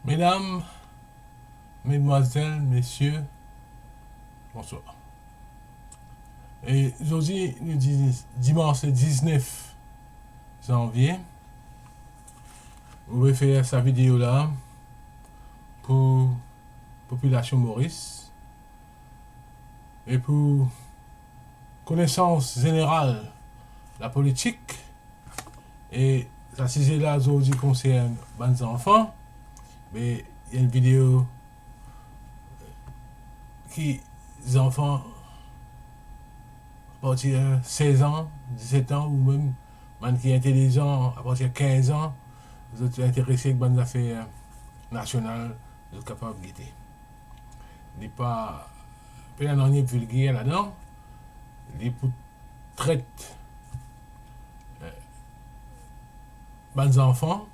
Mesdames, Mesdemoiselles, Messieurs, bonsoir. Et aujourd'hui, nous dimanche 19 janvier, on va faire sa vidéo là pour la population Maurice et pour connaissance générale de la politique. Et ça sujet là aujourd'hui concerne les enfants, mais il y a une vidéo qui les enfants à partir de 16 ans, 17 ans, ou même qui est intelligent à partir de 15 ans, vous êtes intéressé par les affaires nationales, vous êtes capable de guetter. Il n'est pas un vulgaire là-dedans, il est pour traiter les enfants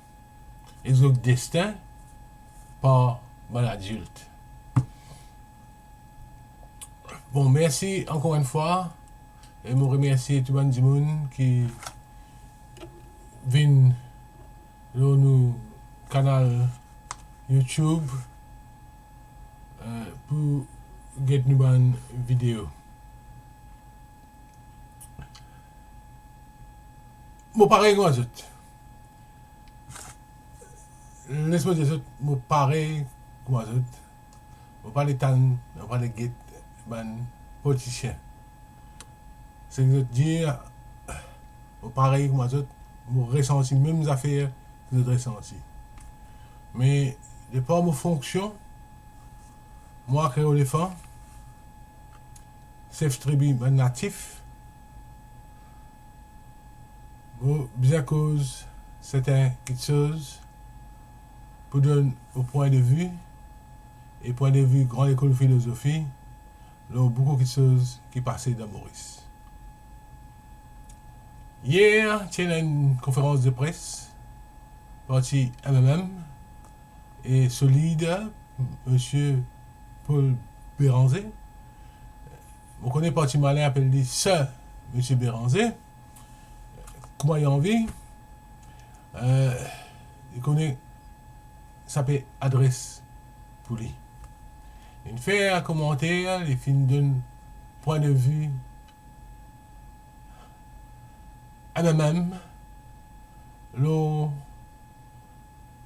et leur destin par l'adulte. Bon, merci encore une fois. Et je remercie tout le monde qui vient dans nos canal YouTube pour get nous une vidéo. Moi, pareil comme ça. Laisse-moi dire, moi, pareil comme ça. Je parle de tan, je parle de get, ben, politicien. C'est de dire, pareil comme ça, je ressens les mêmes affaires que je ressens. Mais, de par mes fonctions, moi, créoléphant, chef tribu natif, bien cause certaines choses pour donner au point de vue et point de vue grande école de philosophie, il y a beaucoup de choses qui passaient dans Maurice. Hier, il y a une conférence de presse, parti MMM, et solide, M. Paul Béranger. On connaît parti malin, appelle dit Sir M. Béranger. Comment il a envie, il connaît, ça peut adresse pour lui. Il fait un commentaire, il finit d'un point de vue à même le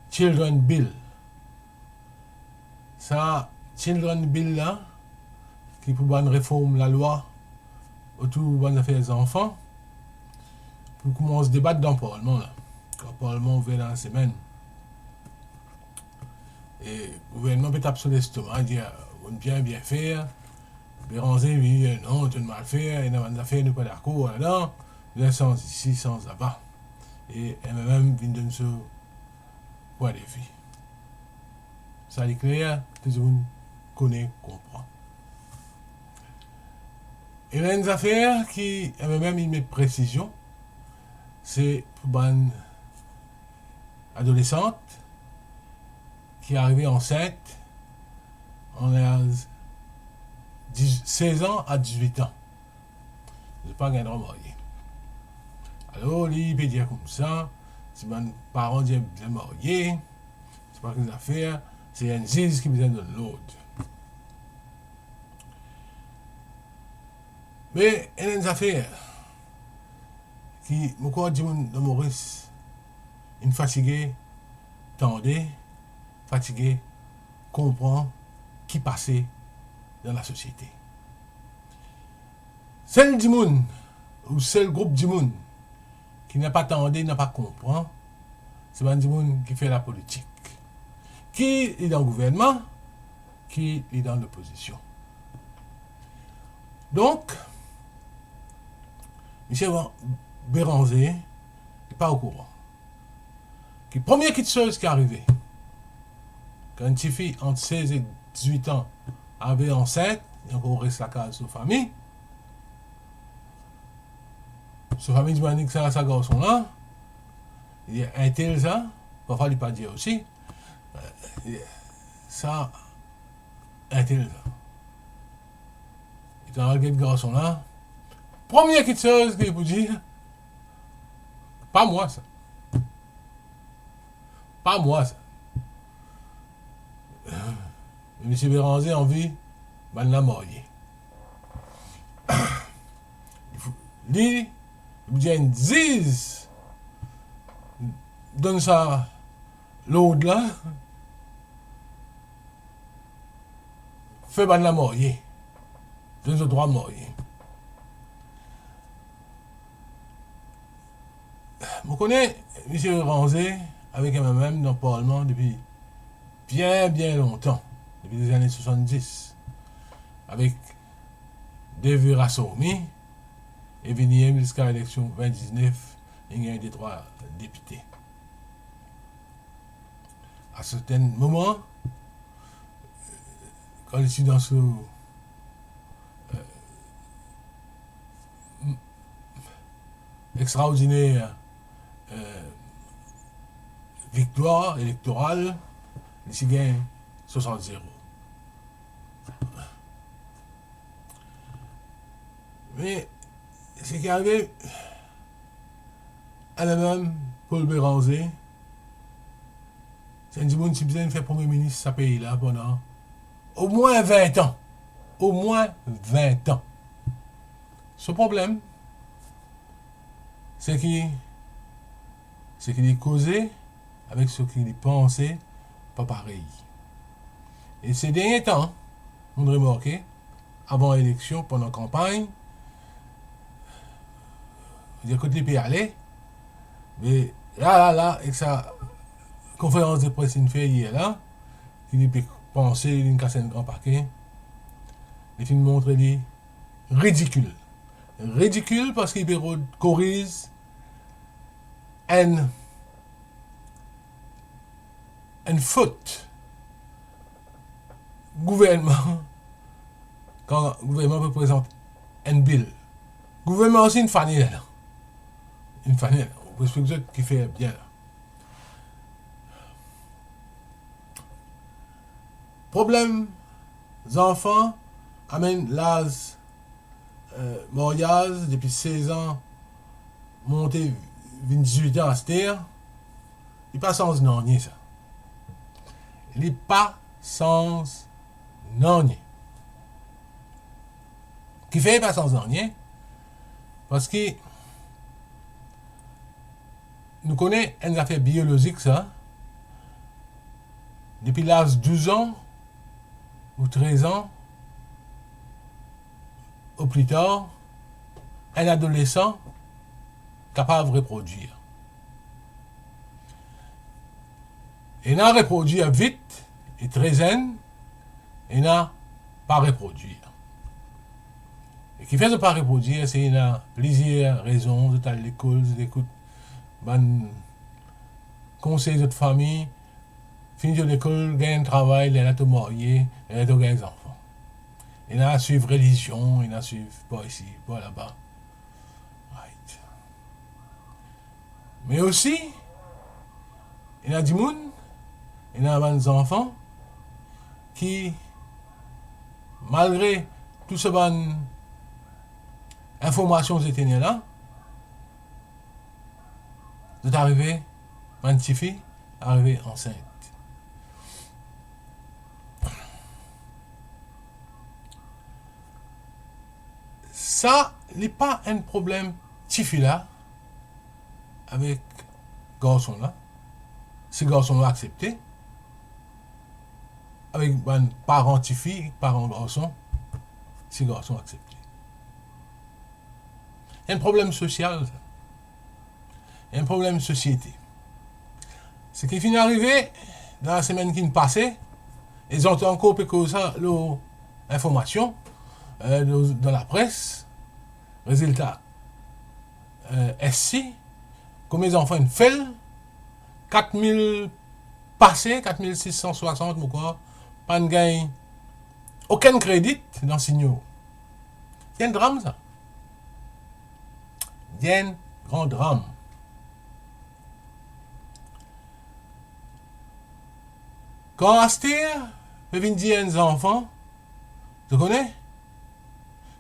Children Bill. Ça, Children Bill là, qui pour une réforme la loi autour des affaires des enfants, pour commencer à débattre dans le Parlement là. Quand le Parlement ouvert dans la semaine. Et le gouvernement peut taper sur l'estomac, dire on bien faire. Béranger dit non, tu mal faire, et dans les affaires, nous pas d'accord là-dedans. D'un sens ici, sens là-bas. Et même vient de ce point de vue. Ça est clair, tout le monde connaît, comprend. Et il y a une affaire qui, même il met précision, c'est pour une adolescente qui est arrivée enceinte en âge 16 ans à 18 ans. Je ne pas un marié. Alors, il peut dire comme ça, si mes parents disent bien marié, c'est pas une affaire, c'est un juge qui besoin de l'autre. Mais il y a une affaire qui, moi, dit de Maurice, une fatigué, tendez, fatigué, comprend qui passait dans la société. Celle du monde, ou seul groupe du monde, qui n'a pas tendé, n'a pas compris, c'est un du monde qui fait la politique. Qui est dans le gouvernement, qui est dans l'opposition. Donc, M. Béranger n'est pas au courant. La première chose qui est arrivée, quand une petite fille entre 16 et 18 ans avait enceinte, et encore reste la case de sa famille, sa famille dit que ça, sa garçon là, il y a un tel ça, parfois il ne pas dire aussi, ça, un tel ça. Il a regardé le garçon là, première chose qu'il peut dire, pas moi ça. Pas moi ça. M. Béranger a envie de la marier. Lui, il dit une ziz, donne ça l'autre là, fait de la marier, donne le droit de marier. Je connais M. Béranger avec moi-même dans le Parlement depuis bien longtemps, depuis les années 70, avec David Rassoumi, et venir jusqu'à l'élection 2019, il y a eu des 3 députés. À certains moments, quand je suis dans ce extraordinaire victoire électorale, je gagne 60-0. Mais ce qui est arrivé à la même Paul Béranger, c'est un monde qui besoin de faire Premier ministre de ce pays-là pendant au moins 20 ans. Au moins 20 ans. Ce problème, c'est qu'il est causé avec ce qu'il pensait pas pareil. Et ces derniers temps, on a remarqué, avant l'élection, pendant la campagne, il y a côté pays aller, mais là, et sa conférence de presse une fait hier là, il peut penser, il casse un grand paquet, et il montre les ridicule. Ridicule parce qu'il peut corriger une faute gouvernement quand le gouvernement peut présenter un bill. Le gouvernement aussi une famille là. Une famille, pour ceux qui fait bien. Problème, les enfants amènent l'âge mariage depuis 16 ans, monté 18 ans à cette terre. Il n'est pas sans nanier ça. Il n'est pas sans nanier. Qui fait pas sans nanier? Parce que nous connaissons une affaire biologique, ça. Depuis l'âge de 12 ans ou 13 ans, ou plus tard, un adolescent capable de reproduire. Il n'a reproduire vite et très zen, il n'a pas reproduire. Et qui fait de ne pas reproduire, c'est qu'il a plusieurs raisons, de à l'école, d'écoute, ban conseil de famille, finir l'école, gagner un travail, il a tout marié, il a tout gagné des enfants. Il a suivre religion, il a suivre pas ici, pas là-bas. Right. Mais aussi, il y a du monde, il y a des enfants qui, malgré tout ce ban informations étaient là, de arriver, ma petite fille, arriver enceinte. Ça n'est pas un problème tifi là avec garçon là. Si garçon là accepté, avec un parent tifi, parent garçon, si garçon accepté. Il y a un problème social, il y a un problème de société. Ce qui finit d'arriver dans la semaine qui passait, ils ont encore que ça, l'information dans la presse. Résultat, SC, comme les enfants fait, 4000 passés, 4660, pas de gain, aucun crédit dans le signaux. C'est un drame, ça. C'est un grand drame. Quand Astir veut venir dire à un enfant, tu connais?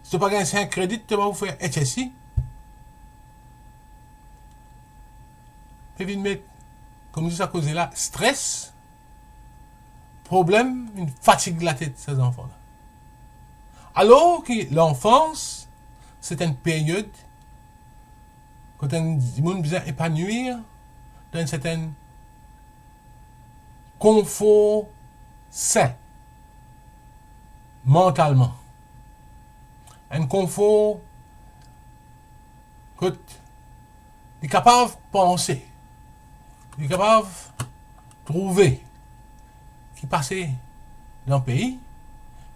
Si tu n'as pas gagné 5 crédits, tu vas vous faire HSI. Tu vas mettre, comme nous à cause là, stress, problème, une fatigue la tête, ces enfants-là. Alors que l'enfance, c'est une période quand on besoin épanouir dans un certain confort sain, mentalement. Un confort que tu es capable de penser, tu es capable de trouver, qui passait dans le pays,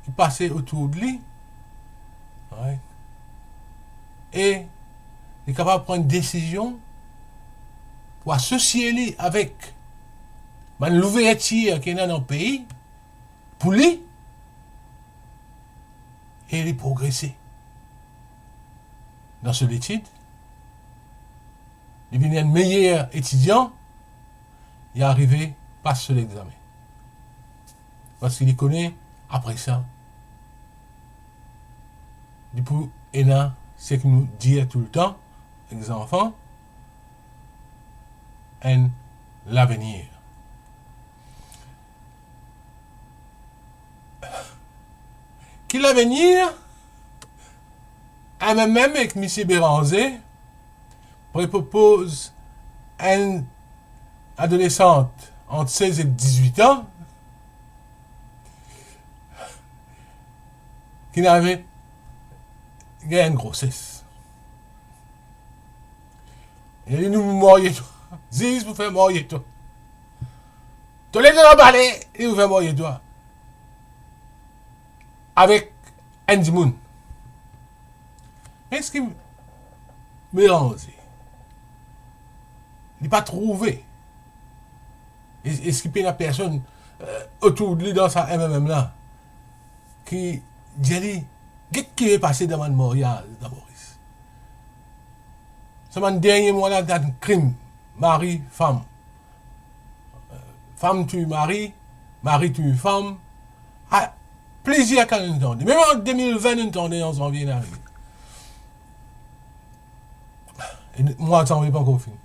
qui passait autour de lui, ouais. Et il est capable de prendre une décision pour associer lui avec l'ouverture qui est dans le pays, pour lui, et il progresser dans son étude. Il devient un meilleur étudiant, il est arrivé, passe sur l'examen. Parce qu'il connaît après ça. Du coup, et là, c'est que nous disons tout le temps, les enfants, l'avenir. Qui l'avenir, même avec M. Béranger, propose une adolescente entre 16 et 18 ans qui n'avait gagné une grossesse. Il a dit, nous moriez toi. Ziz, vous faites morier toi. Tu les deux balai et vous faites morier toi. Avec Andy Moon. Est-ce qu'il mélange? Il n'est pas trouvé. Est-ce qu'il y a une personne autour de lui dans sa MMM là qui dit qu'est-ce qui est passé dans le Montréal d'abord? C'est mon dernier mois là d'un crime. Mari, femme. Femme tue mari, mari tue femme. Ah, plaisir quand on entend. Même en 2020, on entendait en janvier d'arriver. Et moi, ça ne pas encore fini.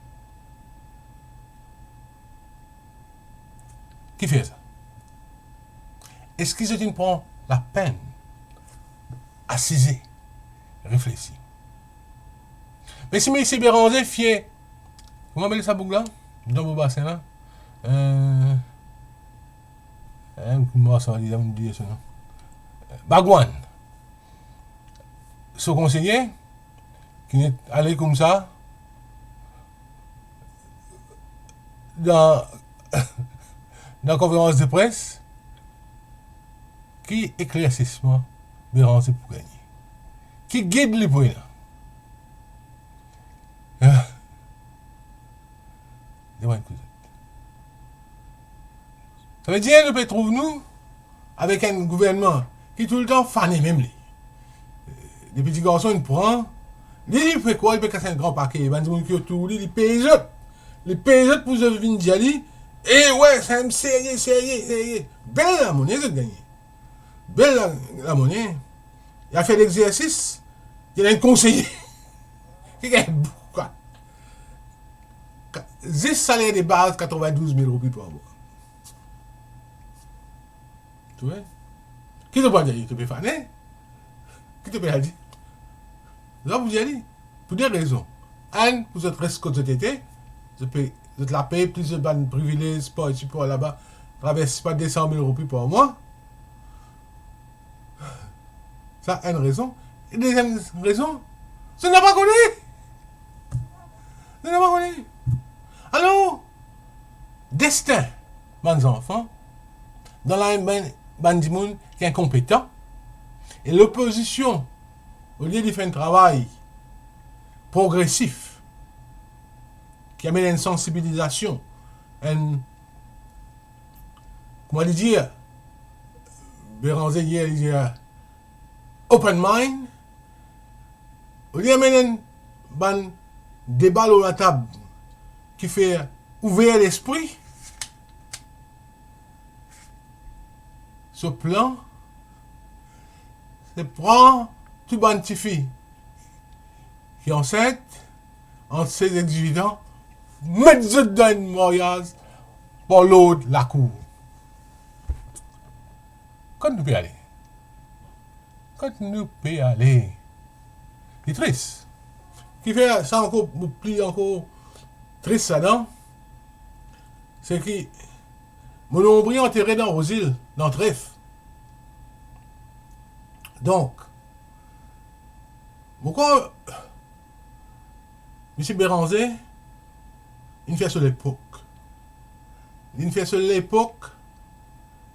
Qui fait ça? Est-ce que je prends la peine à saisir, réfléchir? Mais si M. Béranger fier, comment appelle ça boucle là? Dans vos bassins là? Moi, ça va dire ça. Bagouane. Ce conseiller, qui est allé comme ça, dans la conférence de presse, qui éclaircissement Béranger pour gagner? Qui guide les points là? Ça veut dire que nous trouvons nous avec un gouvernement qui tout le temps fané même lui. Les petits garçons ils prennent, il fait quoi? Il fait casser un grand paquet, il va dire que tout il paye les autres. Les paye les autres pour se venir d'y et ouais, c'est un sérieux. Belle la monnaie, c'est gagné. Belle la monnaie. Il a fait l'exercice, il a un conseiller qui gagne beaucoup. 10 salaires de base, 92 000 roupies par mois. Tu vois? Qui te peut dire? Tu peux faner? Qui te peut dire? Là, vous y allez. Pour des raisons. Un, pour cette presque société, vous la paye, plus de privilèges, sport et support là-bas, traverse pas 200 000 roupies par mois. Ça, une raison. Et deuxième raison, ce n'est pas connu. Ce n'est pas connu. Alors, destin, mes enfants, dans la bandimoun qui est incompétent, et l'opposition, au lieu de faire un travail progressif, qui amène une sensibilisation, comment dire, Béranger hier, il dit, open mind, au lieu d'amener un débat sur la table, qui fait ouvrir l'esprit, ce plan, c'est prendre tout bon petit fille qui est enceinte, entre 16 et 18 ans, mettre dans une mariage pour l'autre la cour. Quand nous pouvons aller. Quand nous pouvons aller. C'est triste. Qui fait ça encore, plus encore triste, ça, non? C'est que mon nombril enterré dans Rosile, dans Trèfle. Donc, pourquoi M. Béranger, il fait sur l'époque. Il fait sur l'époque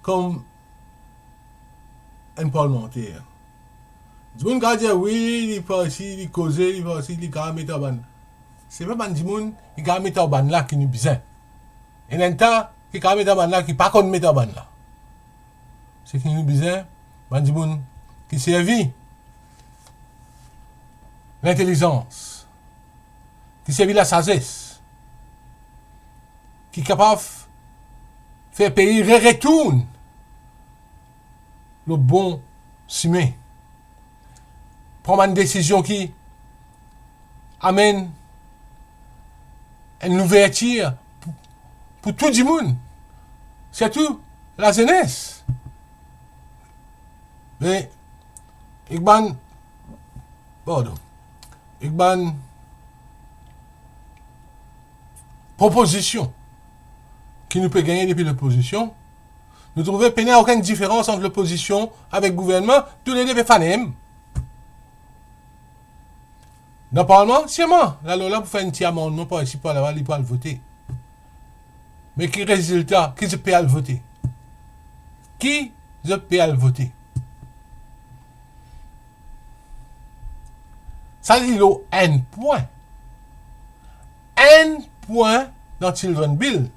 comme un parlementaire. Du monde qui dit oui, il fait ici, il cause, il fait ici, il va mettre en ban. C'est pas du monde qui va mettre en ban là qui nous besoin. Et un temps qui va mettre en ban là qui pas qu'on mettre en ban là. C'est qui nous besoin, du monde qui servit l'intelligence, qui servit la sagesse, qui est capable de faire pays retourne le bon chemin. Prendre une décision qui amène une ouverture pour tout le monde, surtout la jeunesse. Mais, pardon, proposition qui nous peut gagner depuis l'opposition, nous trouvons qu'il n'y a aucune différence entre l'opposition avec le gouvernement, tous les deux fans. Dans le Parlement, c'est moi. La loi pour faire un petit amendement pour ici, pour là-bas, il peut le voter. Mais qui résultat? Qui se peut le voter? Qui se peut le voter? Ça, il y a un point. Un point dans Children Bill.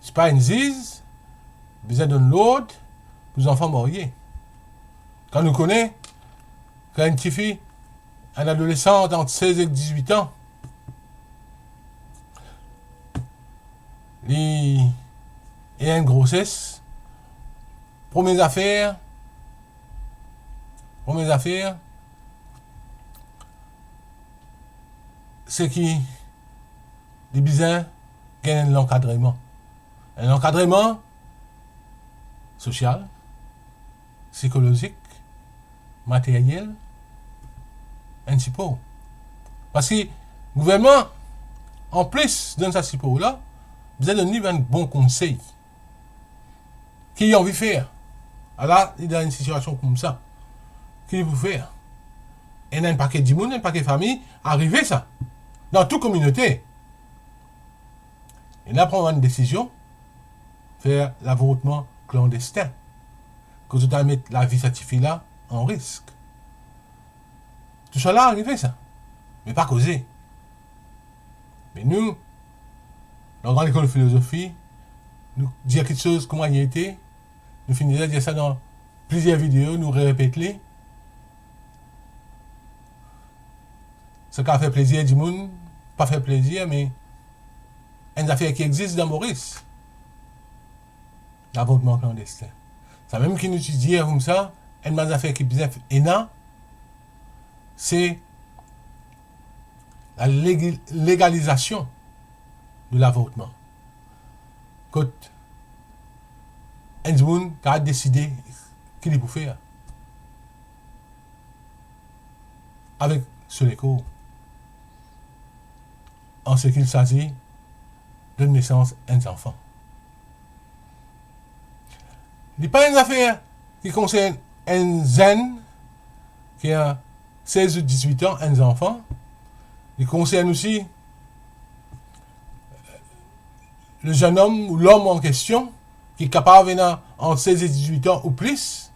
C'est pas une zise, besoin d'un l'autre pour les enfants mariés. Quand nous connaissons, quand une petite fille, un adolescent entre 16 et 18 ans, il a une grossesse, premières affaires, c'est qui les besoins gagnent l'encadrement. Un encadrement social, psychologique, matériel, un petit peu. Parce que le gouvernement, en plus de ce petit peu-là, vous avez donné un bon conseil. Qui a envie de faire? Alors, il est dans une situation comme ça. Qu'il peut faire? Il y a un paquet de monde, un paquet de familles, arriver ça. Dans toute communauté. Et là, prendre une décision, faire l'avortement clandestin. Que tu dois mettre la vie de cette fille-là en risque. Tout ça là, arrivé ça. Mais pas causé. Mais nous, dans la grande école de philosophie, nous dire quelque chose, comment il était, nous finissons de dire ça dans plusieurs vidéos, nous répétons. Ce qui a fait plaisir du monde, pas fait plaisir, mais une affaire qui existe dans Maurice. L'avortement clandestin. Ça même qui nous dit comme ça, une affaire qui est bien énorme, c'est la légalisation de l'avortement. Quand un monde a décidé qu'il est pour faire avec ce écho en ce qu'il s'agit de naissance d'un enfant. Il n'y a pas une affaire qui concerne un jeune qui a 16 ou 18 ans, un enfant. Il concerne aussi le jeune homme ou l'homme en question qui est capable de entre 16 et 18 ans ou plus.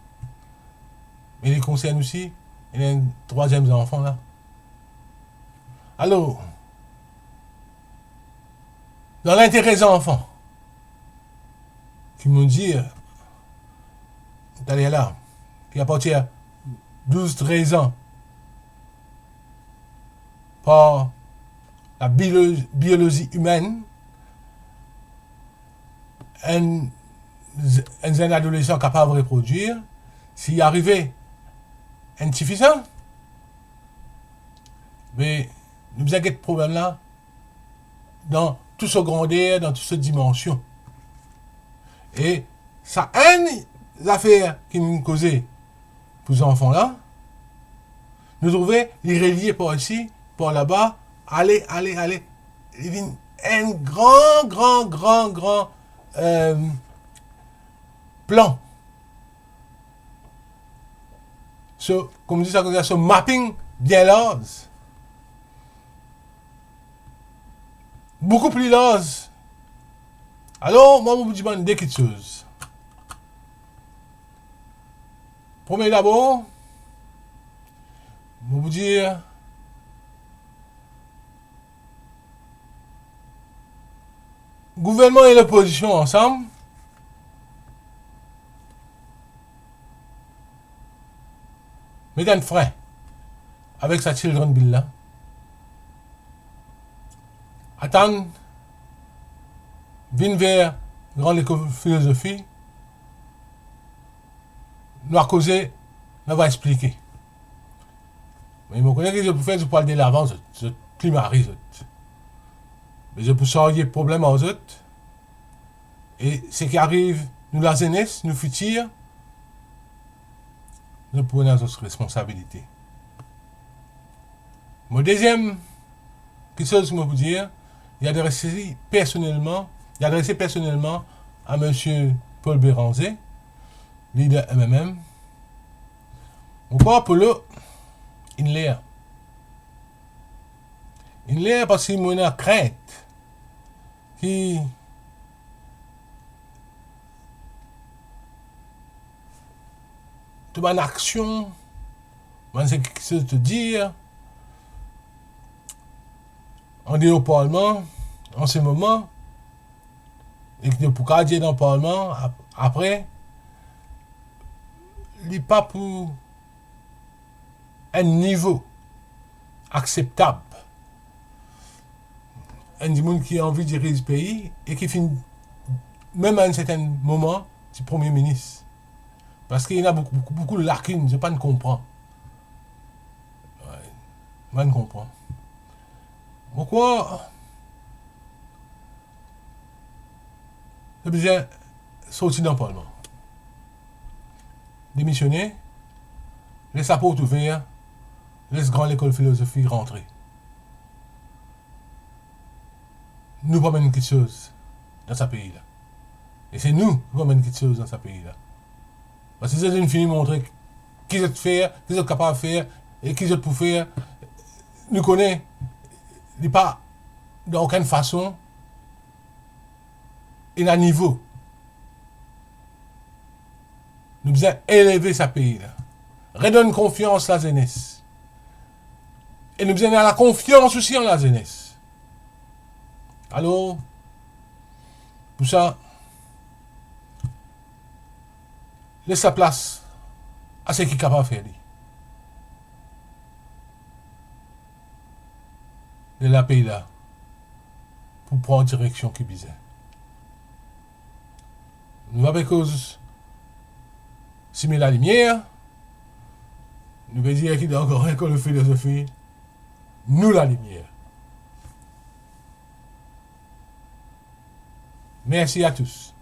Mais il concerne aussi un troisième enfant là. Alors, dans l'intérêt des enfants, qui m'ont dit, d'aller là, qui à partir de 12-13 ans, par la biologie humaine, un adolescent capable de reproduire, s'il arrivait insuffisant, mais nous avons des problèmes là dans toute sa grandeur, dans toute sa dimension. Et ça une affaire qui nous causait pour ces enfants-là, nous trouver les relier par ici, par là-bas, aller. Il y a un grand plan. Comme dit ça, ce mapping bien large. Beaucoup plus large. Alors, moi, je vous dis deux petites choses. Premier d'abord, je vous dire, gouvernement et l'opposition ensemble, mettez un frein avec sa children bill là. Attendre, venir vers grande école philosophie, nous a causé, nous va expliquer. Mais je connais que je peux faire, je peux aller de l'avant, je climat. Mais je peux changer le problème aux autres. Et ce qui arrive, nous la jeunesse, nous futurs, nous prenons notre responsabilité. Mon deuxième, quelque chose que je peux dire, il y a adressé personnellement à M. Paul Béranger, leader MMM. Mon corps pour le, il l'air. Il l'air parce qu'il m'a une crainte qui de mon action, moi c'est quelque chose de dire, on est au Parlement, en ce moment, et que pour garder dans le Parlement, après, il n'est pas pour un niveau acceptable. Un monde qui a envie de diriger ce pays et qui finit, même à un certain moment, du Premier ministre. Parce qu'il y a beaucoup de lacunes, je ne comprends pas. Je ne comprends pas. Pourquoi j'ai besoin de sortir dans le Parlement? Démissionner, laisse la porte ouverte, laisse grande école de philosophie rentrer. Nous pas quelque chose dans ce pays-là. Et c'est nous qui pas quelque chose dans ce pays-là. Parce que c'est une fini montrer qui je faire, qui je capable de faire, et qui je peux faire. Nous connaissons, il n'est pas d'aucune façon, il a niveau. Nous devons élever ce pays-là. Redonne confiance à la jeunesse. Et nous devons avoir la confiance aussi en la jeunesse. Alors, pour ça, laisse la place à ce qui est capable de faire. De la pays là, pour prendre une direction qui est bizarre. Nous avons cause, si met la lumière, nous veut dire qu'il y a encore une école de philosophie, nous la lumière. Merci à tous.